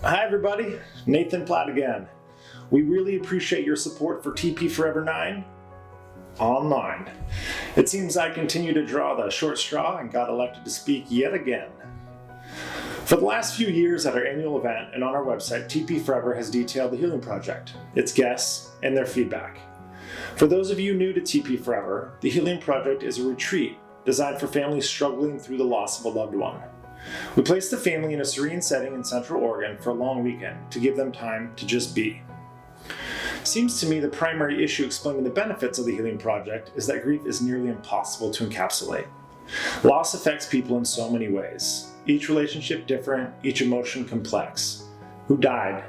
Hi everybody, Nathan Platt again. We really appreciate your support for TP Forever 9 online. It seems I continue to draw the short straw and got elected to speak yet again. For the last few years at our annual event and on our website, TP Forever has detailed the Healing Project, its guests, and their feedback. For those of you new to TP Forever, the Healing Project is a retreat designed for families struggling through the loss of a loved one. We place the family in a serene setting in Central Oregon for a long weekend to give them time to just be. Seems to me the primary issue explaining the benefits of the Healing Project is that grief is nearly impossible to encapsulate. Loss affects people in so many ways. Each relationship different, each emotion complex. Who died?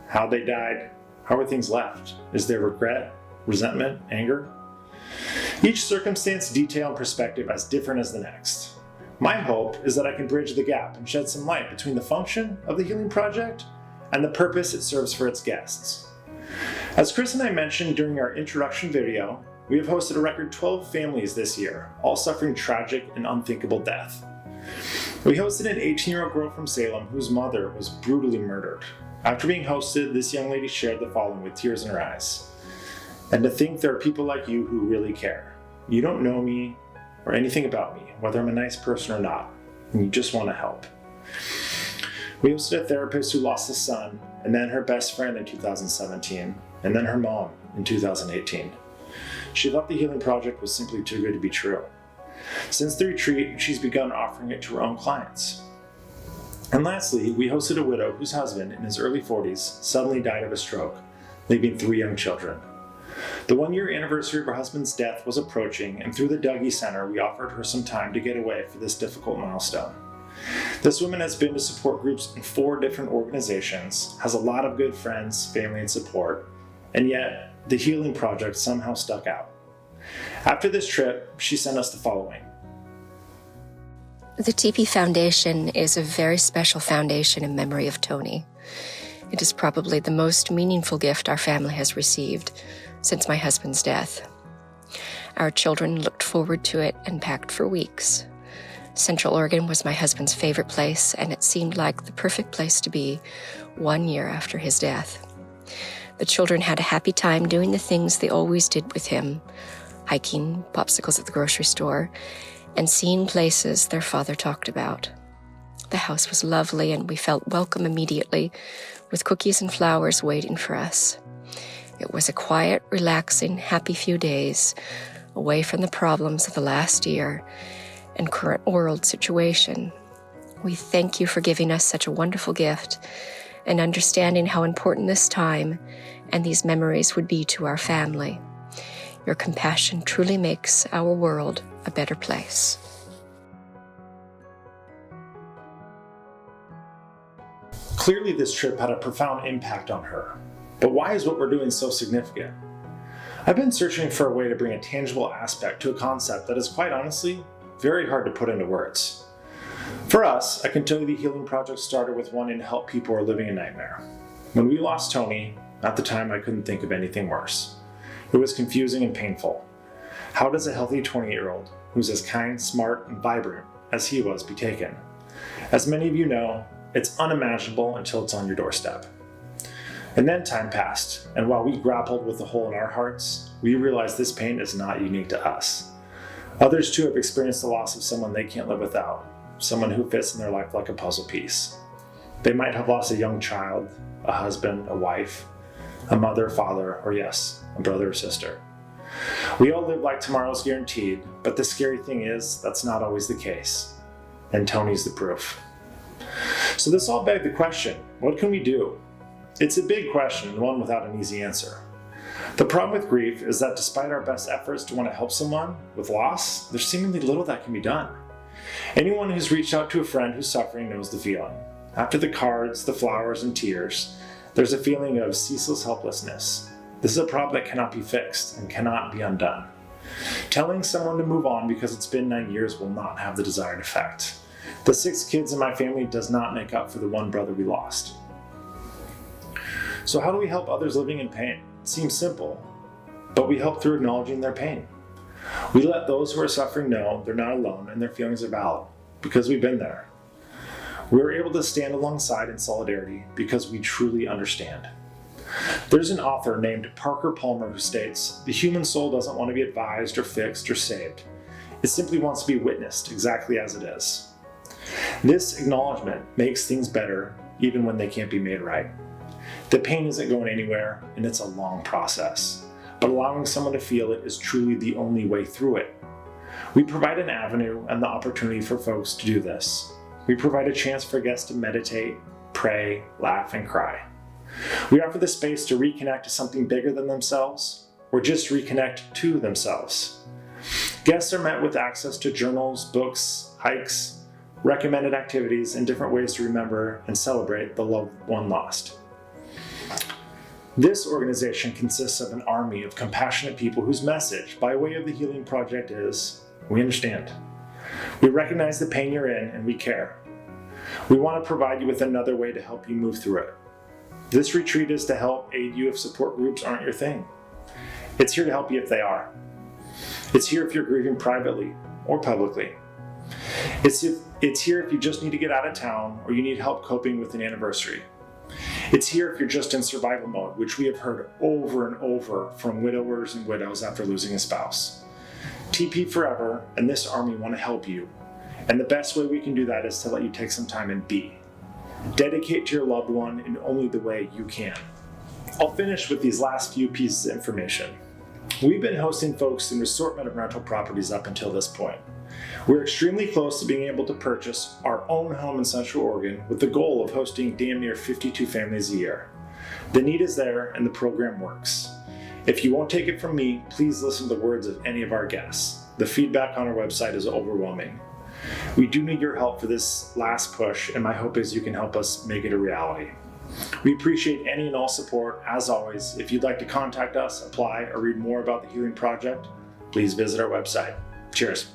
How they died? How were things left? Is there regret, resentment, anger? Each circumstance, detail, and perspective as different as the next. My hope is that I can bridge the gap and shed some light between the function of the Healing Project and the purpose it serves for its guests. As Chris and I mentioned during our introduction video, we have hosted a record 12 families this year, all suffering tragic and unthinkable death. We hosted an 18-year-old girl from Salem whose mother was brutally murdered. After being hosted, this young lady shared the following with tears in her eyes. "And to think there are people like you who really care. You don't know me or anything about me, whether I'm a nice person or not, and you just want to help." We hosted a therapist who lost a son, and then her best friend in 2017, and then her mom in 2018. She thought the Healing Project was simply too good to be true. Since the retreat, she's begun offering it to her own clients. And lastly, we hosted a widow whose husband, in his early 40s, suddenly died of a stroke, leaving 3 young children. The 1-year anniversary of her husband's death was approaching, and through the Dougie Center, we offered her some time to get away for this difficult milestone. This woman has been to support groups in 4 different organizations, has a lot of good friends, family, and support, and yet the Healing Project somehow stuck out. After this trip, she sent us the following. The TP Foundation is a very special foundation in memory of Tony. It is probably the most meaningful gift our family has received since my husband's death. Our children looked forward to it and packed for weeks. Central Oregon was my husband's favorite place, and it seemed like the perfect place to be 1 year after his death. The children had a happy time doing the things they always did with him, hiking, popsicles at the grocery store, and seeing places their father talked about. The house was lovely, and we felt welcome immediately, with cookies and flowers waiting for us. It was a quiet, relaxing, happy few days, away from the problems of the last year and current world situation. We thank you for giving us such a wonderful gift and understanding how important this time and these memories would be to our family. Your compassion truly makes our world a better place. Clearly, this trip had a profound impact on her. But why is what we're doing so significant? I've been searching for a way to bring a tangible aspect to a concept that is, quite honestly, very hard to put into words. For us, I can tell you the Healing Project started with wanting to help people who are living a nightmare. When we lost Tony, at the time I couldn't think of anything worse. It was confusing and painful. How does a healthy 28-year-old, who's as kind, smart, and vibrant as he was, be taken? As many of you know, it's unimaginable until it's on your doorstep. And then time passed, and while we grappled with the hole in our hearts, we realized this pain is not unique to us. Others too have experienced the loss of someone they can't live without, someone who fits in their life like a puzzle piece. They might have lost a young child, a husband, a wife, a mother, father, or yes, a brother or sister. We all live like tomorrow's guaranteed, but the scary thing is that's not always the case. And Tony's the proof. So this all begged the question, what can we do? It's a big question and one without an easy answer. The problem with grief is that despite our best efforts to want to help someone with loss, there's seemingly little that can be done. Anyone who's reached out to a friend who's suffering knows the feeling. After the cards, the flowers, and tears, there's a feeling of ceaseless helplessness. This is a problem that cannot be fixed and cannot be undone. Telling someone to move on because it's been 9 years will not have the desired effect. The 6 kids in my family does not make up for the 1 brother we lost. So how do we help others living in pain? It seems simple, but we help through acknowledging their pain. We let those who are suffering know they're not alone and their feelings are valid, because we've been there. We are able to stand alongside in solidarity because we truly understand. There's an author named Parker Palmer who states, "The human soul doesn't want to be advised or fixed or saved. It simply wants to be witnessed exactly as it is." This acknowledgement makes things better even when they can't be made right. The pain isn't going anywhere, and it's a long process, but allowing someone to feel it is truly the only way through it. We provide an avenue and the opportunity for folks to do this. We provide a chance for guests to meditate, pray, laugh, and cry. We offer the space to reconnect to something bigger than themselves, or just reconnect to themselves. Guests are met with access to journals, books, hikes, recommended activities, and different ways to remember and celebrate the loved one lost. This organization consists of an army of compassionate people whose message, by way of the Healing Project, is, "We understand. We recognize the pain you're in, and we care. We want to provide you with another way to help you move through it. This retreat is to help aid you if support groups aren't your thing. It's here to help you if they are. It's here if you're grieving privately or publicly. It's here if you just need to get out of town or you need help coping with an anniversary. It's here if you're just in survival mode, which we have heard over and over from widowers and widows after losing a spouse. TP Forever and this army want to help you, and the best way we can do that is to let you take some time and be. Dedicate to your loved one in only the way you can." I'll finish with these last few pieces of information. We've been hosting folks in an assortment of rental properties up until this point. We're extremely close to being able to purchase our own home in Central Oregon with the goal of hosting damn near 52 families a year. The need is there and the program works. If you won't take it from me, please listen to the words of any of our guests. The feedback on our website is overwhelming. We do need your help for this last push, and my hope is you can help us make it a reality. We appreciate any and all support. As always, if you'd like to contact us, apply, or read more about the Healing Project, please visit our website. Cheers.